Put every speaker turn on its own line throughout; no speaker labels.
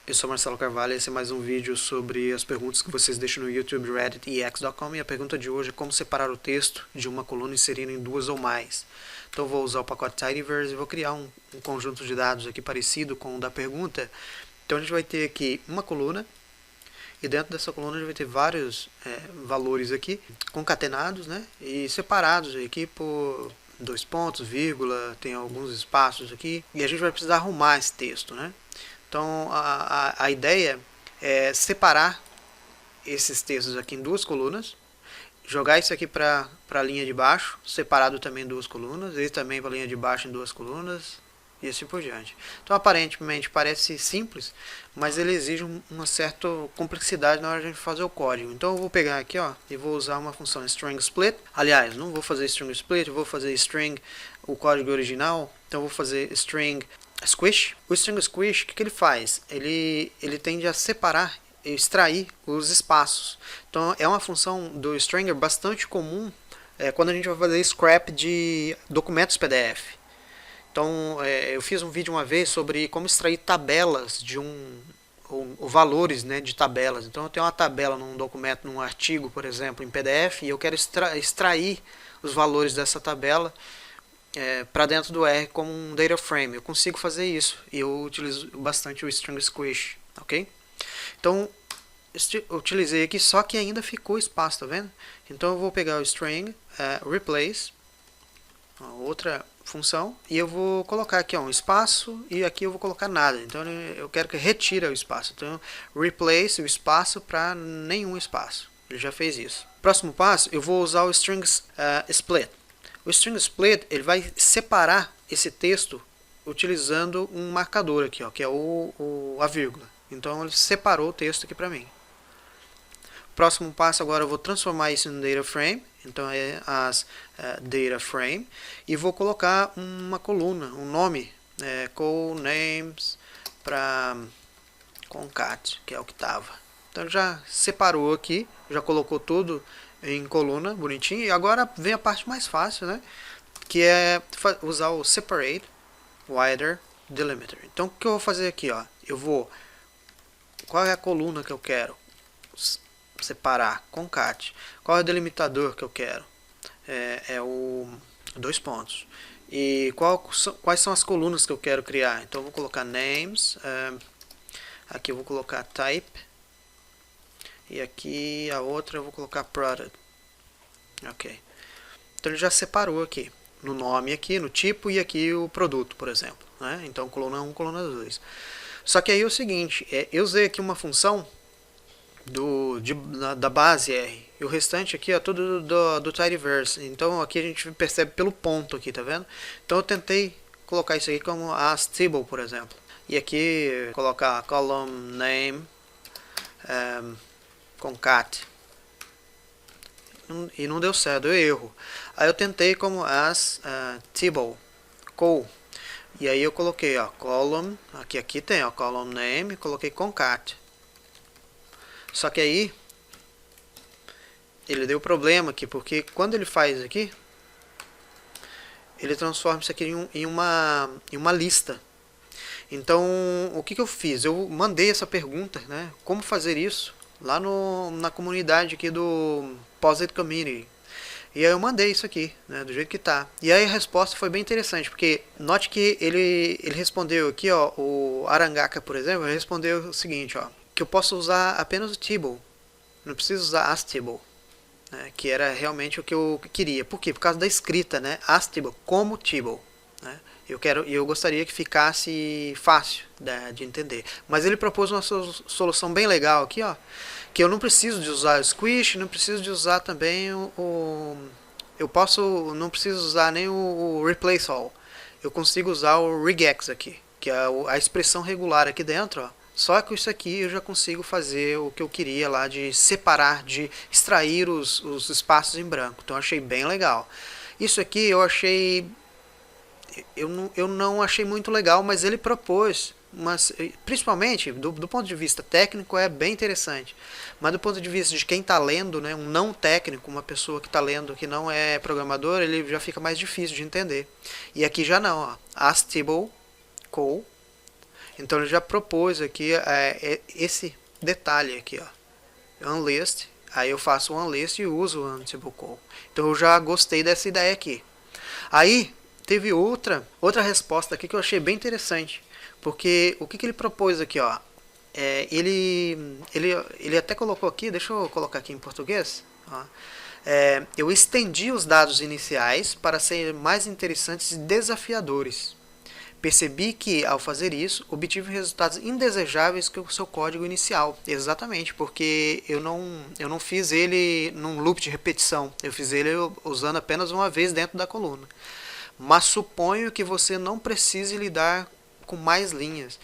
Eu sou Marcelo Carvalho e esse é mais um vídeo sobre as perguntas que vocês deixam no YouTube, Reddit e X.com. E a pergunta de hoje é como separar o texto de uma coluna e inserir em duas ou mais. Então eu vou usar o pacote Tidyverse e vou criar um conjunto de dados aqui parecido com o da pergunta. Então a gente vai ter aqui uma coluna e dentro dessa coluna a gente vai ter vários valores aqui concatenados, né, e separados aqui por dois pontos, vírgula, tem alguns espaços aqui e a gente vai precisar arrumar esse texto, né. Então a ideia é separar esses textos aqui em duas colunas, jogar isso aqui para a linha de baixo, separado também em duas colunas, e também para a linha de baixo em duas colunas, e assim por diante. Então aparentemente parece simples, mas ele exige uma certa complexidade na hora de a gente fazer o código. Então eu vou pegar aqui, ó, e vou usar uma função string split. Aliás, não vou fazer string split, eu vou fazer string, o código original. Então eu vou fazer string squish. O string squish, o que ele faz? Ele tende a separar, extrair os espaços. Então é uma função do stringer bastante comum quando a gente vai fazer scrap de documentos PDF. Então eu fiz um vídeo uma vez sobre como extrair tabelas de ou valores, né, de tabelas. Então eu tenho uma tabela num documento, num artigo, por exemplo, em PDF, e eu quero extrair os valores dessa tabela para dentro do R como um data frame. Eu consigo fazer isso e eu utilizo bastante o string squish, ok? Então eu utilizei aqui, só que ainda ficou espaço, tá vendo? Então eu vou pegar o string replace, outra função, e eu vou colocar aqui um espaço e aqui eu vou colocar nada. Então eu quero que retire o espaço. Então replace o espaço para nenhum espaço. Ele já fez isso. Próximo passo, eu vou usar o string split. O string split ele vai separar esse texto utilizando um marcador aqui, ó, que é a vírgula. Então ele separou o texto aqui para mim. Próximo passo agora eu vou transformar isso em data frame. Então é as data frame e vou colocar uma coluna, um nome, call names para concat, que é o que estava. Então já separou aqui, já colocou tudo em coluna, bonitinho. E agora vem a parte mais fácil, né? Que é usar o separate wider delimiter. Então o que eu vou fazer aqui, ó? Qual é a coluna que eu quero separar? Concat. Qual é o delimitador que eu quero? É o dois pontos. E quais são as colunas que eu quero criar? Então eu vou colocar names, aqui eu vou colocar type, e aqui a outra eu vou colocar product. Ok. Então ele já separou aqui, no nome aqui, no tipo, e aqui o produto, por exemplo, né? Então coluna 1, coluna 2. Só que aí é o seguinte, eu usei aqui uma função da base R, e o restante aqui é tudo do Tidyverse. Então aqui a gente percebe pelo ponto aqui, tá vendo? Então eu tentei colocar isso aqui como as table, por exemplo, e aqui colocar column name concat, e não deu certo, deu erro. Aí eu tentei como as table call, e aí eu coloquei, ó, column, aqui tem, ó, column name, coloquei concat. Só que aí ele deu problema aqui, porque quando ele faz aqui, ele transforma isso aqui em uma lista. Então o que eu fiz? Eu mandei essa pergunta, né, como fazer isso, lá na comunidade aqui do POSIT Community. E aí eu mandei isso aqui, né, do jeito que tá. E aí a resposta foi bem interessante, porque note que ele respondeu aqui, ó, o Arangaka, por exemplo, ele respondeu o seguinte, ó, que eu posso usar apenas o table, não preciso usar as table, né, que era realmente o que eu queria. Por quê? Por causa da escrita, né, as table, como table, né. Eu gostaria que ficasse fácil de entender. Mas ele propôs uma solução bem legal aqui, ó, que eu não preciso de usar o squish, não preciso de usar também não preciso usar nem o replace all. Eu consigo usar o regex aqui, que é a expressão regular aqui dentro, ó. Só que isso aqui eu já consigo fazer o que eu queria lá, de separar, de extrair os espaços em branco. Então eu achei bem legal. Isso aqui eu achei... Eu não achei muito legal, mas ele propôs, principalmente do ponto de vista técnico é bem interessante. Mas do ponto de vista de quem está lendo, né, um não técnico, uma pessoa que está lendo que não é programador, ele já fica mais difícil de entender. E aqui já não, ó, as table call. Então ele já propôs aqui esse detalhe aqui, ó, unlist. Aí eu faço o unlist e uso o untable call. Então eu já gostei dessa ideia aqui. Aí teve outra resposta aqui que eu achei bem interessante, porque o que ele propôs aqui, ó, ele até colocou aqui, deixa eu colocar aqui em português, ó, eu estendi os dados iniciais para serem mais interessantes e desafiadores. Percebi que, ao fazer isso, obtive resultados indesejáveis com o seu código inicial. Exatamente, porque eu não fiz ele num loop de repetição. Eu fiz ele usando apenas uma vez dentro da coluna. Mas suponho que você não precise lidar com mais linhas.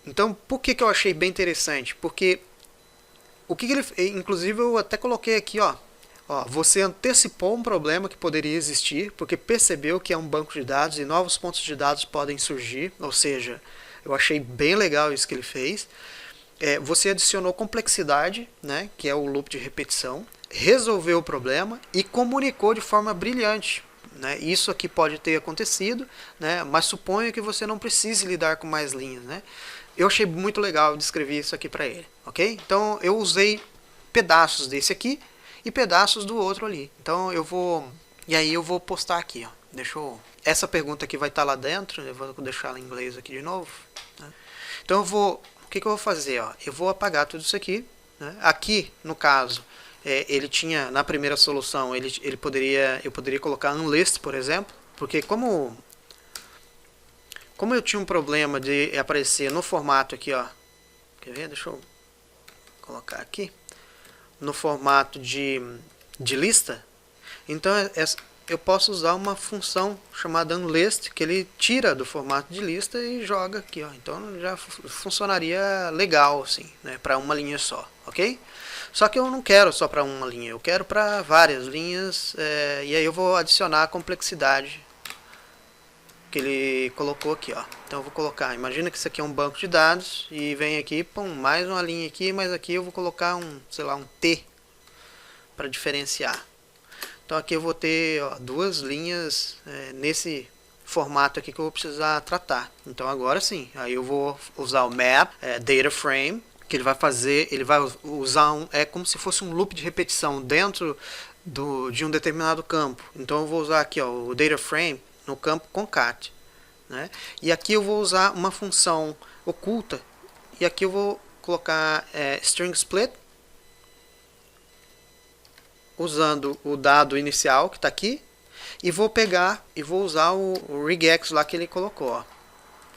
Então, por que eu achei bem interessante? Porque, inclusive eu até coloquei aqui, ó, você antecipou um problema que poderia existir, porque percebeu que é um banco de dados e novos pontos de dados podem surgir, ou seja, eu achei bem legal isso que ele fez. Você adicionou complexidade, né, que é o loop de repetição, resolveu o problema e comunicou de forma brilhante. Né? Isso aqui pode ter acontecido, né, mas suponho que você não precise lidar com mais linhas. Né? Eu achei muito legal descrever isso aqui para ele. Okay? Então eu usei pedaços desse aqui e pedaços do outro ali. Então eu vou postar aqui, ó. Essa pergunta aqui vai estar lá dentro, eu vou deixar ela em inglês aqui de novo, né? Então o que eu vou fazer, ó? Eu vou apagar tudo isso aqui, né? Aqui, no caso, ele tinha na primeira solução, eu poderia colocar unlist, por exemplo, porque como eu tinha um problema de aparecer no formato aqui, ó. Quer ver? Deixa eu colocar aqui. No formato de lista, então eu posso usar uma função chamada unlist, que ele tira do formato de lista e joga aqui, ó. Então já funcionaria legal assim, né, para uma linha só, ok? Só que eu não quero só para uma linha, eu quero para várias linhas, e aí eu vou adicionar a complexidade que ele colocou aqui, ó. Então eu vou colocar, imagina que isso aqui é um banco de dados e vem aqui, pum, mais uma linha aqui, mas aqui eu vou colocar sei lá, um T para diferenciar. Então aqui eu vou ter, ó, duas linhas nesse formato aqui que eu vou precisar tratar. Então agora sim, aí eu vou usar o map, data frame, que ele vai usar é como se fosse um loop de repetição dentro de um determinado campo. Então eu vou usar aqui, ó, o data frame no campo concat, né? E aqui eu vou usar uma função oculta, e aqui eu vou colocar string split, usando o dado inicial que está aqui, e vou pegar e vou usar o regex lá que ele colocou, ó,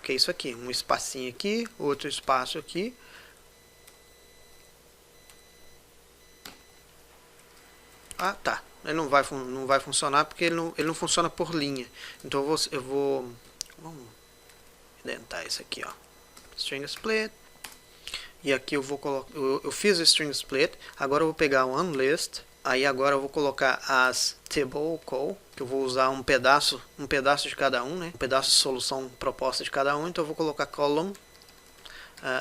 que é isso aqui, um espacinho aqui, outro espaço aqui. Ah, tá. Ele não vai funcionar porque ele não funciona por linha. Então vamos indentar isso aqui, ó. String split. E aqui eu vou colocar, eu fiz o string split. Agora eu vou pegar o unlist. Aí agora eu vou colocar as table call, que eu vou usar um pedaço de cada um, né? Um pedaço de solução proposta de cada um. Então eu vou colocar column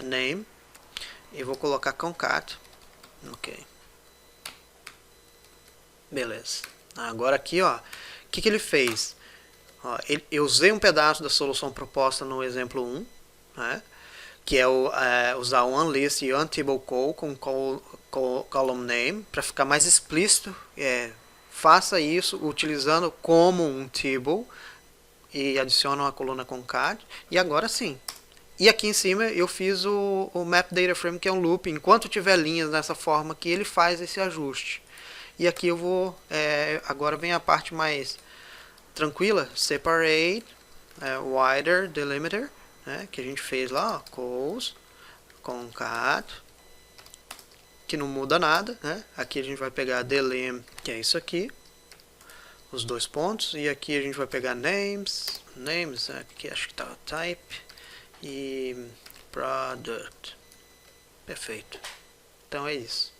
name e vou colocar concat. Ok. Beleza. Agora aqui, ó, o que ele fez? Ó, eu usei um pedaço da solução proposta no exemplo 1, né, que é usar o unlist e untable call com column name, para ficar mais explícito. Faça isso utilizando como um table e adiciona uma coluna concat. E agora sim. E aqui em cima eu fiz o map data frame, que é um loop. Enquanto tiver linhas dessa forma aqui, ele faz esse ajuste. E aqui eu vou, agora vem a parte mais tranquila, separate, wider delimiter, né, que a gente fez lá, ó, calls, concat, que não muda nada, né? Aqui a gente vai pegar delim, que é isso aqui, os dois pontos, e aqui a gente vai pegar names, aqui acho que tá type, e product, perfeito, então é isso.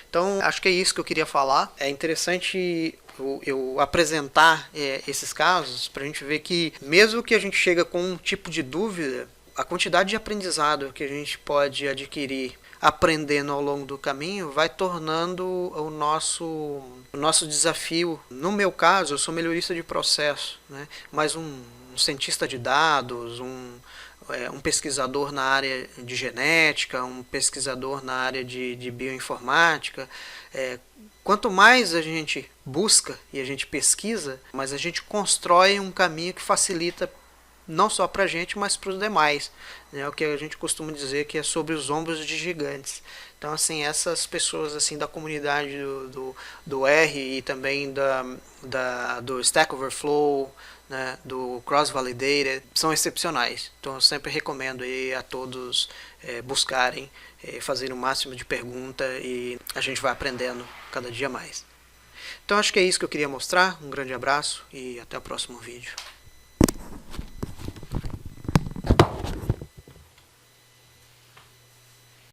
Então, acho que é isso que eu queria falar. É interessante eu apresentar esses casos para a gente ver que, mesmo que a gente chega com um tipo de dúvida, a quantidade de aprendizado que a gente pode adquirir aprendendo ao longo do caminho vai tornando o nosso desafio. No meu caso, eu sou melhorista de processo, né? Mas um cientista de dados, um pesquisador na área de genética, um pesquisador na área de bioinformática. Quanto mais a gente busca e a gente pesquisa, mais a gente constrói um caminho que facilita não só para a gente, mas para os demais. O que a gente costuma dizer que é sobre os ombros de gigantes. Então, assim, essas pessoas assim da comunidade do R e também do Stack Overflow, né, do Cross Validated, são excepcionais. Então, eu sempre recomendo aí a todos buscarem, fazerem o máximo de pergunta e a gente vai aprendendo cada dia mais. Então, acho que é isso que eu queria mostrar. Um grande abraço e até o próximo vídeo.